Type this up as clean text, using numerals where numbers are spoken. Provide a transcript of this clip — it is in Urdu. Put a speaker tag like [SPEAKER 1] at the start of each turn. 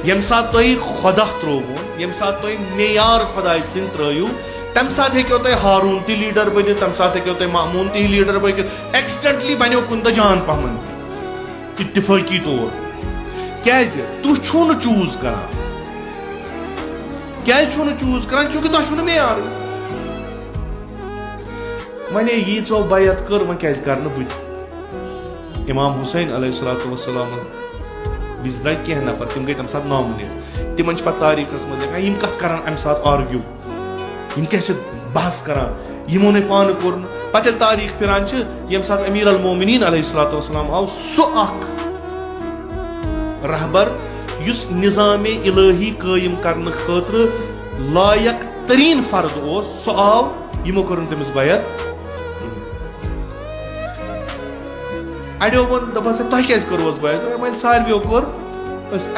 [SPEAKER 1] یم سات تھی خدا تروون یم سات تھی معیار خدائے سن ترو تم سات ہیکو تھی ہارون تہ لیڈر بنت تم سات ہیکو تھی مامون تہ لیڈر بنت ایکسیڈنٹلی بنو کن تو جان پہمن اتفاقی طور کیازِ تُہۍ چھُو نہٕ چوٗز کران کیازِ چھُو نہٕ چوٗز کران چوٗنکہِ تۄہہِ چھُو نہٕ معیارٕے وۄنۍ ییٖژو بیعت کٔر وۄنۍ کیازِ کر نہٕ بہٕ امام حسین علیہ الصلوۃ والسلام وِزِ درٛاے کینٛہہ نفر تِم گٔے تمہِ ساتہٕ نامنیٹ تِمن چھِ پتہٕ تاریٖخس منٛز لیکھان یِم کتھ کران امہِ ساتہٕ آرگیوٗ یِم کیٛاہ چھِ بحث کران یِمو نَے پانہٕ کوٚر نہٕ پتہٕ ییٚلہِ تاریٖخ پھِران چھِ ییٚمہِ ساتہٕ امیٖر المومنیٖن علیہ الصلوۃ والسلام آو سُہ اکھ رہبر یُس نظام الہی قٲیِم کرنہٕ خٲطرٕ لایق تریٖن فرد اوس سُہ آو یِمو کوٚر نہٕ تٔمِس بیعت اڑیو ووٚن دوٚپہَس تۄہہِ کیازِ کوٚروس بیعت وۄنۍ ساروِیو کوٚر